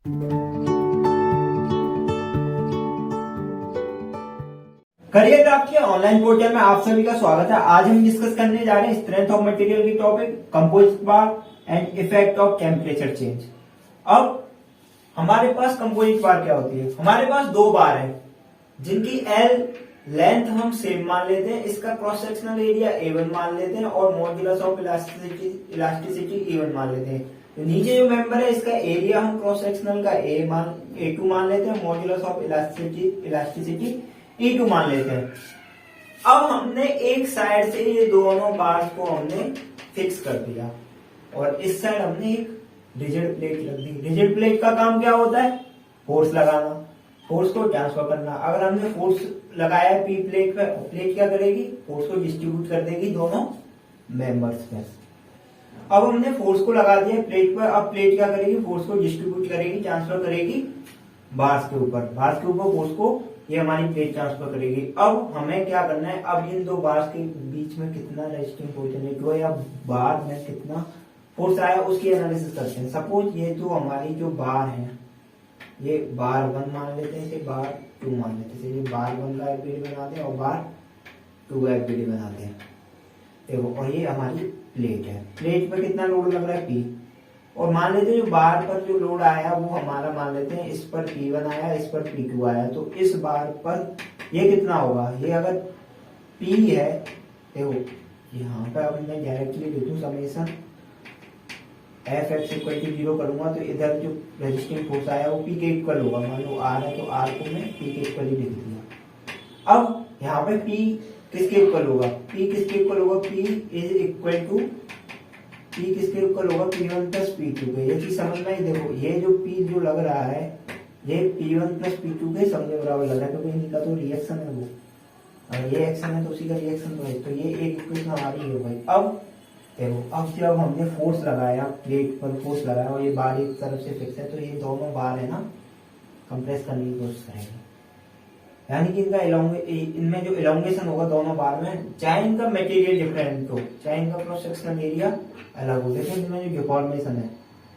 Career craft के online portal में आप सभी का स्वागत है। आज हम डिस्कस करने जा रहे हैं स्ट्रेंथ ऑफ मटेरियल की topic, composite bar and effect of temperature change. अब हमारे पास कंपोजिट बार क्या होती है? हमारे पास दो बार है जिनकी एल लेंथ हम सेम मान लेते हैं, इसका क्रॉस सेक्शनल एरिया A1 मान लेते हैं और मॉड्यूलस ऑफ इलास्टिसिटी E1 मान लेते हैं। तो नीचे जो मेंबर है इसका एरिया हम क्रॉस सेक्शनल का A2 मान लेते हैं, मॉड्यूलस ऑफ इलास्टिसिटी E2 मान लेते हैं। अब हमने एक साइड से ये दोनों बार्स को हमने फिक्स कर दिया और इस साइड हमने एक रिजिड प्लेट रख दी। रिजिड प्लेट का काम क्या होता है? फोर्स लगाना, फोर्स को ट्रांसफर करना। अगर हमने फोर्स लगाया पी प्लेट पे, प्लेट क्या करेगी? फोर्स को डिस्ट्रीब्यूट कर देगी दोनों मेंबर्स पे। अब हमने फोर्स को लगा दिया प्लेट पर, अब प्लेट क्या करेगी? फोर्स को डिस्ट्रीब्यूट करेगी, ट्रांसफर करेगी बार्स के ऊपर। बार्स के ऊपर फोर्स को ये हमारी प्लेट ट्रांसफर करेगी। अब हमें क्या करना है? अब इन दो बार्स के बीच में कितना रेजिस्टिंग पोटेंशियल है या बार में कितना फोर्स आया उसकी एनालिसिस करते हैं। सपोज ये जो हमारी जो बार है, ये बार 1 मान लेते हैं, इसे बार 2 मान लेते हैं। ये बार 1 का एफबीडी बनाते हैं और बार 2 का एफबीडी बनाते हैं। देखो, और ये हमारी प्लेट है। प्लेट पर कितना लोड लग रहा है? P। और मान लेते हैं जो बार पर जो लोड आया वो हमारा मान लेते हैं इस पर P1 आया, इस पर P2 आया। तो इस बार पर ये कितना होगा? ये अगर P है, देखो यहाँ पे अब मैं डायरेक्टली लिखूं समेशन Fx इक्वल टू 0 करूंगा तो इधर जो रेजिस्टिंग फोर्स आया वो P के इक्वल होगा। मान लो R है तो R को मैं P के इक्वल ही लिख दिया। अब यहाँ पे P किसके इक्वल होगा? P किसके इक्वल होगा? P is equal to P किसके इक्वल होगा? P1 प्लस P2 के। ये चीज समझ में आई? देखो ये जो P जो लग रहा है ये P1 प्लस P2 के समझे बराबर लग रहा है क्योंकि इनका तो रिएक्शन है वो, और ये एक्शन है तो उसी का रिएक्शन तो है। तो ये एक इक्वेशन हमारी हो गई। अब देखो, अब जब हमने फोर्स लगाया, प्लेट पर फोर्स लगाया और ये बार एक तरफ से फिक्स है तो ये दोनों बार है ना कंप्रेस करने की कोशिश करेंगे। यानी कि इनका इनमें जो इलोंगेशन होगा दोनों बार में, चाहे इनका मटेरियल डिफरेंट हो, चाहे इनका क्रॉस सेक्शनल एरिया अलग हो, लेकिन इनमें जो डिफॉर्मेशन है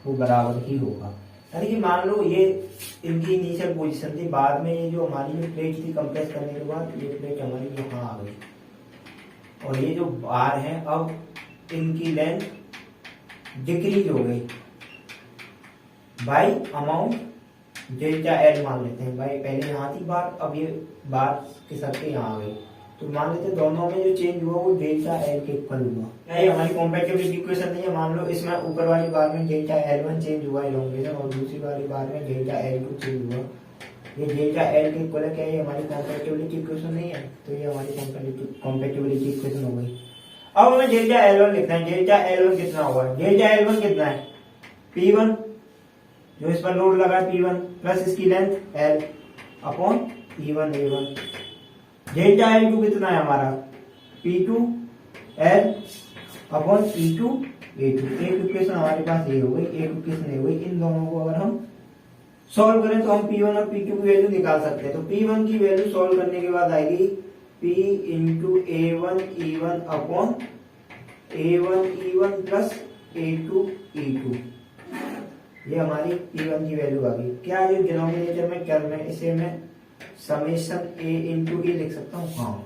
वो बराबर ही होगा। यानी कि मान लो ये इनकी इनिशियल पोजीशन थी, बाद में ये जो हमारी जो प्लेट थी कंप्रेस करने के बाद ये प्लेट हमारी यहाँ आ गई और ये जो बार है अब इनकी लेंथ डिक्रीज हो गई बाई अमाउंट डेल्टा एल मान लेते हैं। भाई पहले यहाँ थी बार, अब ये बार के साथ यहाँ आ गई तो मान लेते हैं दोनों में जो चेंज हुआ वो डेल्टा एल के इक्वल हुआ। ये हमारी कॉम्पैटिबिलिटी इक्वेशन नहीं है। मान लो इसमें ऊपर वाली बार में डेल्टा L1 चेंज हुआ इलोंगेशन और दूसरी वाली बार में डेल्टा L2 चेंज हुआ। ये डेल्टा एल के इक्वल है, क्या ये हमारी कॉम्पैटिबिलिटी इक्वेशन नहीं है? तो ये हमारी कॉम्पैटिबिलिटी इक्वेशन हो गई। अब हमें डेल्टा L1 लिखना है। डेल्टा L1 कितना होगा? डेल्टा L1 कितना है? P1 जो इस पर लोड लगा है P1 प्लस इसकी length L upon E1 A1। Delta L2 कितना है हमारा? P2 L upon E2 A2। एक इक्वेशन हमारे पास ये हो गई, एक इक्वेशन ये हो गई। इन दोनों को अगर हम सॉल्व करें तो हम P1 और P2 की वैल्यू निकाल सकते हैं। तो P1 की वैल्यू सॉल्व करने के बाद आएगी P into A1 E1 upon A1 E1 plus A2 E2। ये हमारी P1 की वैल्यू आ गई। क्या ये डिनोमिनेटर में टर्म है, इसे मैं समेशन A इंटू E लिख सकता हूँ? हाँ।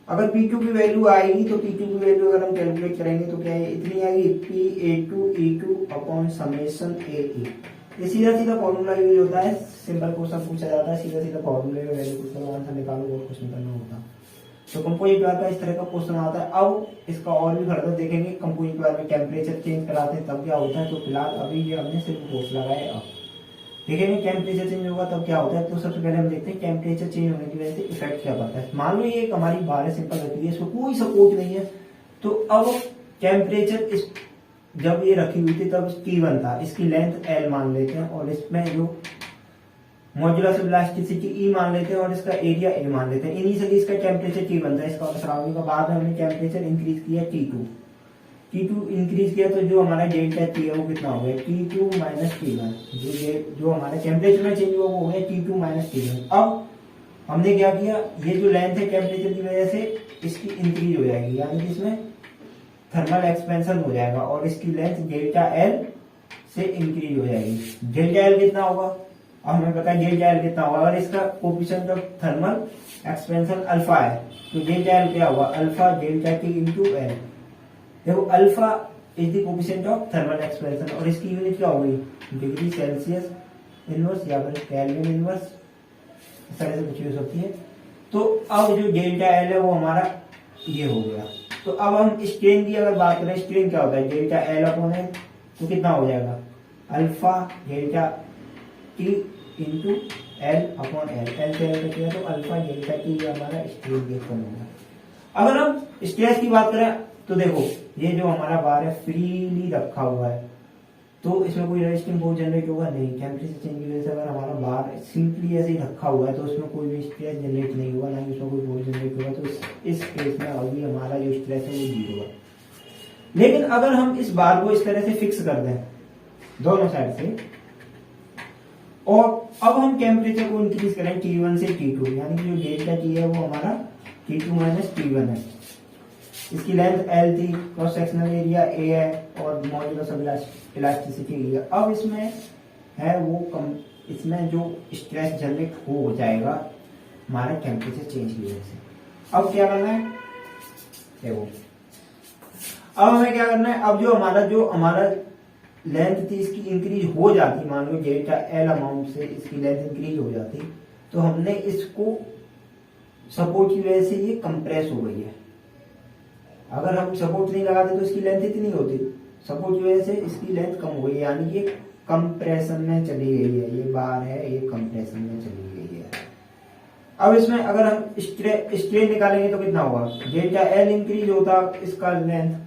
अगर P2 की वैल्यू आएगी तो P2 की वैल्यू अगर हम कैलकुलेट करेंगे तो क्या है? इतनी आएगी P A2 E2 upon summation A E। ये सीधा सीधा फॉर्मूला यूज होता है, सिंपल क्वेश्चन पूछा जाता है, सीधा सीधा फॉर्मूले में वैल्यू पूछा, आंसर निकालो और कुछ नहीं करना होता। तो कंपोजिट बार का इस तरह का क्वेश्चन आता है। अब इसका और भी फर्दर देखेंगे। कंपोजिट बार में टेम्परेचर चेंज कराते हैं तब क्या होता है। तो फिलहाल अभी ये हमने सिर्फ फोर्स लगाया। अब देखेंगे टेम्परेचर चेंज होगा तब क्या होता है। तो सबसे पहले हम देखते हैं टेम्परेचर चेंज होने की वजह से इफेक्ट क्या पड़ता है। मान लो ये हमारी बार है, सिंपल रखी है, इसको कोई सपोर्ट नहीं है। तो अब टेम्परेचर इस जब ये रखी हुई थी तब T1 था, इसकी लेंथ L मान लेते हैं और इसमें जो मॉड्यूलस ऑफ इलास्टिसिटी E मान लेते हैं और इसका एरिया A मान लेते हैं। इनिशियली इसका टेम्परेचर T1 था, इसका सराउंडिंग का, बाद में हमने टेम्परेचर इंक्रीज किया T2 इंक्रीज किया तो जो हमारा डेल्टा T है वो कितना हो गया? T2 minus T1। जो हमारे टेम्परेचर में चेंज हुआ वो हो गया T2 माइनस T1। अब हमने क्या किया, ये जो लेंथ है टेम्परेचर की वजह से इसकी इंक्रीज हो जाएगी, यानी कि इसमें थर्मल एक्सपेंशन हो जाएगा और इसकी लेंथ डेल्टा L से इंक्रीज हो जाएगी। डेल्टा एल कितना होगा, अब हमें पता है डेल्टा एल कितना होगा। अगर इसका coefficient of thermal expansion alpha है तो डेल्टा एल क्या होगा, alpha delta T into L. देखो alpha is the coefficient of thermal expansion और इसकी यूनिट क्या होगी, डिग्री सेल्सियस इनवर्स या फिर केल्विन इनवर्स, इस तरह से कुछ यूज होती है। तो अब जो डेल्टा एल है वो हमारा ये हो गया। तो अब हम स्ट्रेन की अगर बात करें, स्ट्रेन क्या होता है, डेल्टा एल अपॉन एल, तो कितना हो जाएगा, alpha delta T into L upon L, L से एल किया तो अल्फा डेल्टा टी हमारा स्ट्रेन रिएक्शन होगा। अगर हम स्ट्रेस की बात करें तो देखो ये जो हमारा बार है फ्रीली रखा हुआ है तो इसमें कोई रेजिस्टिंग फोर्स जनरेट होगा नहीं। टेम्परेचर चेंज की वजह से अगर हमारा बार सिंपली ऐसे ही रखा हुआ है तो उसमें कोई भी स्ट्रेस जनरेट नहीं होगा, ना ही उसमें कोई फोर्स जनरेट होगा। तो इस केस में अभी हमारा जो स्ट्रेस है वो जीरो है। लेकिन अगर हम इस बार को इस तरह से फिक्स कर दें दोनों साइड से और अब हम टेम्परेचर को इंक्रीज करें T1 से T2, यानी कि जो डेल्टा T है वो हमारा T2 माइनस T1 है। इसकी लेंथ L थी, क्रॉस सेक्शनल एरिया A है और मॉड्यूलस ऑफ इलास्टिसिटी E है। अब इसमें है वो इसमें जो स्ट्रेस जनरेट हो जाएगा हमारे टेम्परेचर चेंज की वजह से। अब क्या करना है, देखो अब हमें क्या करना है, अब जो हमारा लेंथ थी इसकी इंक्रीज हो जाती, मान लो डेल्टा एल अमाउंट से इसकी लेंथ इंक्रीज हो जाती तो हमने इसको सपोर्ट की वजह से ये कंप्रेस हो गई है। अगर हम सपोर्ट नहीं लगाते तो इसकी लेंथ इतनी होती, सपोर्ट की वजह से इसकी लेंथ कम हो गई, यानी कि कंप्रेशन में चली गई है। ये बार है ये कंप्रेशन में चली गई है। अब इसमें अगर हम स्ट्रेन निकालेंगे तो कितना होगा, डेल्टा एल इंक्रीज होता इसका लेंथ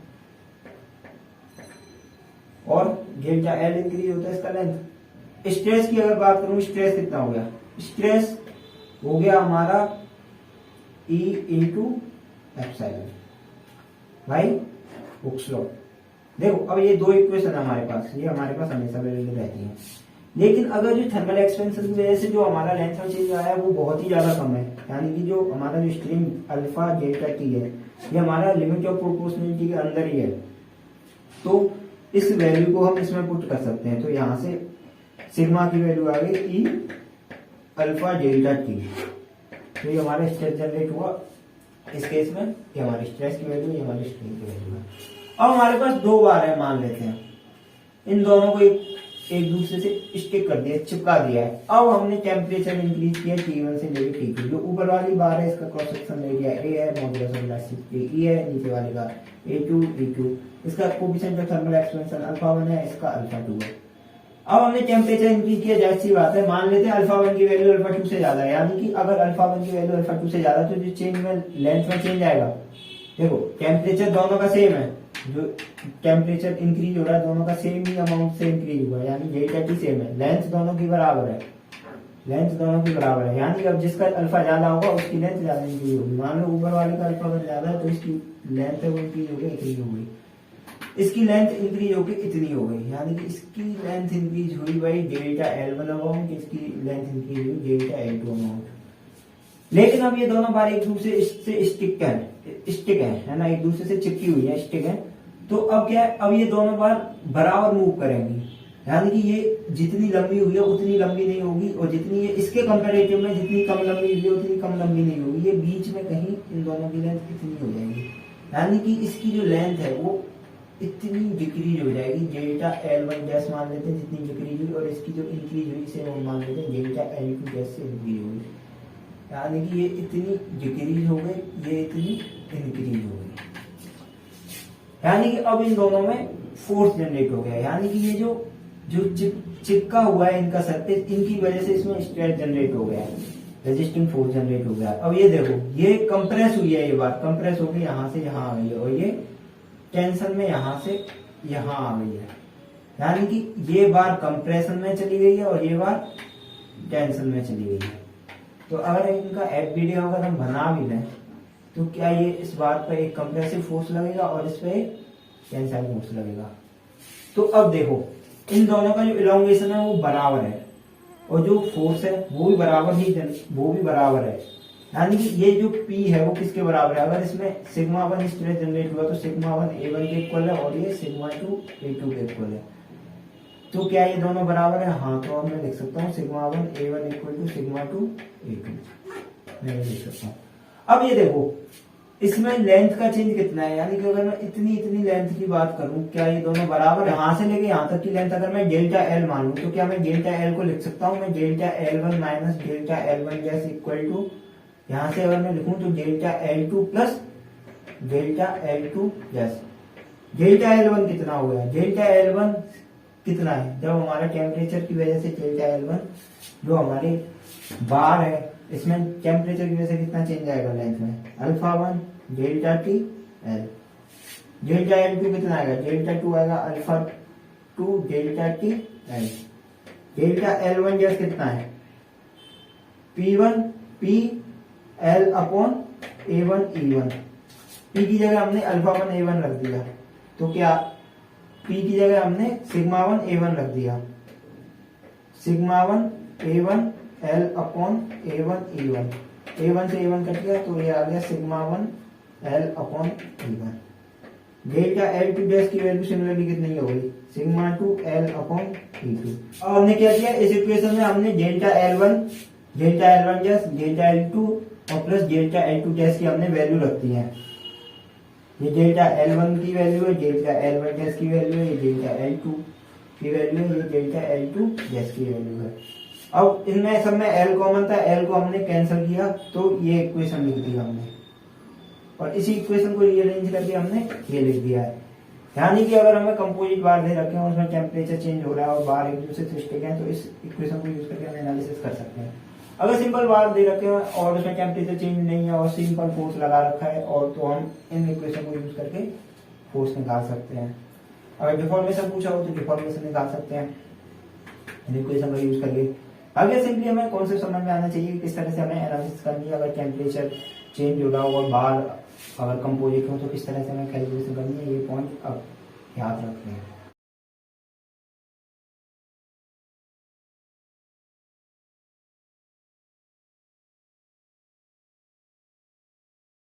और डेल्टा एल इंक्रीज होता है इसका लेंथ। स्ट्रेस की अगर बात करूं, स्ट्रेस कितना हो गया, स्ट्रेस हो गया हमारा E इंटू एप्सिलॉन भाई हुक्स लॉ। देखो अब ये दो इक्वेशन है हमारे पास, ये हमारे पास हमेशा अवेलेबल रहती है। लेकिन अगर जो थर्मल एक्सपेंशन की वजह से जो हमारा लेंथ में चेंज आया है वो बहुत ही ज्यादा कम है, यानी कि जो हमारा जो स्ट्रिंग अल्फा डेल्टा टी है ये हमारा लिमिट ऑफ प्रोपोर्शनलिटी के अंदर ही है। तो इस वैल्यू को हम इसमें पुट कर सकते हैं। तो यहां से सिग्मा की वैल्यू आ गई ई अल्फा डेल्टा टी, तो ये हमारा स्ट्रेस जनरेट हुआ इस केस में, ये हमारी स्ट्रेस की वैल्यू, ये हमारी स्ट्रेन की वैल्यू है। अब हमारे पास दो बार है, मान लेते हैं इन दोनों को एक दूसरे से स्टिक कर दिया, चिपका दिया है। अब हमने टेम्परेचर इंक्रीज किया T1 से लेकर T2। जो ऊपर वाली बार है इसका क्रॉस सेक्शन एरिया A है, मॉड्यूलस ऑफ इलास्टिसिटी E है, नीचे वाले का A2 E2। इसका coefficient of thermal expansion alpha 1 है, इसका अल्फा 2 है। अब हमने टेम्परेचर इंक्रीज किया, जाहिर सी बात है मान लेते हैं अल्फा 1 की वैल्यू अल्फा 2 से ज्यादा है, यानी कि अगर अल्फा 1 की वैल्यू अल्फा 2 से ज्यादा तो जो चेंज में लेंथ में चेंज आएगा। देखो टेम्परेचर दोनों का सेम है, जो टेम्परेचर इंक्रीज हो रहा है दोनों का सेम ही अमाउंट से इंक्रीज हुआ है, यानी डेल्टा टी सेम है, लेंथ दोनों की बराबर है, लेंथ दोनों की बराबर है। यानी अब जिसका अल्फा ज्यादा होगा उसकी लेंथ ज्यादा इंक्रीज होगी। मान लो ऊपर वाले का अल्फा अगर ज्यादा है तो इसकी लेंथ है वो इंक्रीज हो गई, इतनी हो गई, इसकी लेंथ इंक्रीज होगी इतनी हो गई, यानी कि इसकी लेंथ इंक्रीज हुई भाई डेल्टा L1 अमाउंट, इसकी लेंथ इंक्रीज हुई डेल्टा L2 अमाउंट। लेकिन अब ये दोनों बार एक दूसरे से स्टिक है ना, एक दूसरे से चिपकी हुई है, स्टिक है। तो अब क्या है, अब ये दोनों बार बराबर मूव करेंगी, यानी कि ये जितनी लंबी हुई है उतनी लंबी नहीं होगी, और जितनी ये इसके कंपैरेटिव में जितनी कम लंबी हुई है उतनी कम लंबी नहीं होगी। ये बीच में कहीं इन दोनों की लेंथ इतनी हो जाएगी, यानी कि इसकी जो लेंथ है वो इतनी डिक्रीज हो जाएगी। डेल्टा L1 गैस मान लेते हैं जितनी डिक्रीज हुई, और इसकी जो इंक्रीज हुई इसे हम मान लेते हैं डेल्टा L2 गैस से इंक्रीज हुई, यानी कि ये इतनी डिक्रीज हो गई, ये इतनी इंक्रीज हो गई, यानी कि अब इन दोनों में फोर्स जनरेट हो गया, यानी कि ये जो चिपका हुआ है इनका सरफेस, इनकी वजह से इसमें स्ट्रेस जनरेट हो गया है, रेजिस्टिंग फोर्स जनरेट हो गया। अब ये देखो ये कंप्रेस हुई है, ये बात कंप्रेस होकर यहां से यहां आ गई है, और ये टेंशन में यहां से यहां आ गई है, यानी कि ये बार कंप्रेशन में चली गई है और ये बार टेंशन में चली गई है। तो अगर इनका FBD अगर हम बना भी लें तो क्या ये इस बात पर एक कंप्रेसिव फोर्स लगेगा और इस पे टेंसाइल फोर्स लगेगा। तो अब देखो इन दोनों का जो इलोंगेशन है वो बराबर है, और जो फोर्स है वो भी बराबर है, यानी कि ये जो P है वो किसके बराबर है। अगर इसमें सिग्मा 1 स्ट्रेस जनरेट हुआ तो सिग्मा 1 A1 के इक्वल है, और ये सिग्मा 2 A2 के इक्वल है। तो क्या ये दोनों बराबर है? हाँ, तो अब मैं लिख सकता हूँ sigma one A one equal to sigma two A two, मैं लिख सकता हूँ। अब ये देखो इसमें लेंथ का चेंज कितना है, यानी कि अगर मैं इतनी इतनी लेंथ की बात करूं, क्या ये दोनों बराबर है? यहाँ से लेके यहाँ तक की लेंथ अगर मैं डेल्टा एल मान लूं, तो क्या मैं डेल्टा एल को लिख सकता हूँ? मैं delta L one minus delta L one gas equal to, यहाँ से अगर मैं लिखूं तो delta L two plus delta L two gas. Delta L one कितना हो गया? डेल्टा एल वन कितना है? जब हमारे टेम्परेचर की वजह से डेल्टा एल वन जो हमारी बार है, इसमें टेम्परेचर की वजह से कितना चेंज आएगा लेंथ में? Alpha one delta T L. Delta L two कितना आएगा? डेल्टा टू आएगा alpha two delta T L. Delta L one गैस कितना है? P one P L upon A one E one. P की जगह हमने अल्फा वन ए वन रख दिया, तो क्या पी की जगह हमने सिग्मा वन ए वन रख दिया, sigma one A one L upon A one E one. A one से ए वन कट गया तो ये आ गया sigma one L upon E one. Delta L two dash की वैल्यू सिमिलरली कितनी हो गई? Sigma two L upon E two. अब हमने क्या किया इस इक्वेशन में? हमने delta L one dash delta L two और plus delta L two dash की हमने वैल्यू रख दी है। ये डेल्टा एल वन की वैल्यू है, डेल्टा एल वन डैश की वैल्यू है, ये डेल्टा एल टू की वैल्यू है, ये डेल्टा एल टू डैश की वैल्यू है। अब इनमें सब में एल कॉमन था, एल को हमने कैंसिल किया तो ये इक्वेशन लिख दिया हमने, और इसी इक्वेशन को रीअरेंज करके हमने ये लिख दिया है। यानी कि अगर हमें कंपोजिट बार दे रखे हैं, उसमें टेम्परेचर चेंज हो रहा है और बार एक दूसरे से स्टिक है, तो इस इक्वेशन को यूज करके हम एनालिसिस कर सकते हैं। अगर सिंपल बार दे रखे हैं और उसमें टेम्परेचर चेंज नहीं है और सिंपल फोर्स लगा रखा है, और तो हम इन इक्वेशन को यूज करके फोर्स निकाल सकते हैं। अगर डिफॉर्मेशन पूछा हो तो डिफॉर्मेशन निकाल सकते हैं इन इक्वेशन का यूज करके। आगे सिंपली हमें कॉन्सेप्ट समझ में आना चाहिए किस तरह से हमें एनालिसिस करनी है। अगर टेम्परेचर चेंज हो रहा हो और बार अगर कंपोजिट हो तो किस तरह से हमें कैलकुलेशन करनी है, ये पॉइंट अब याद रखते हैं।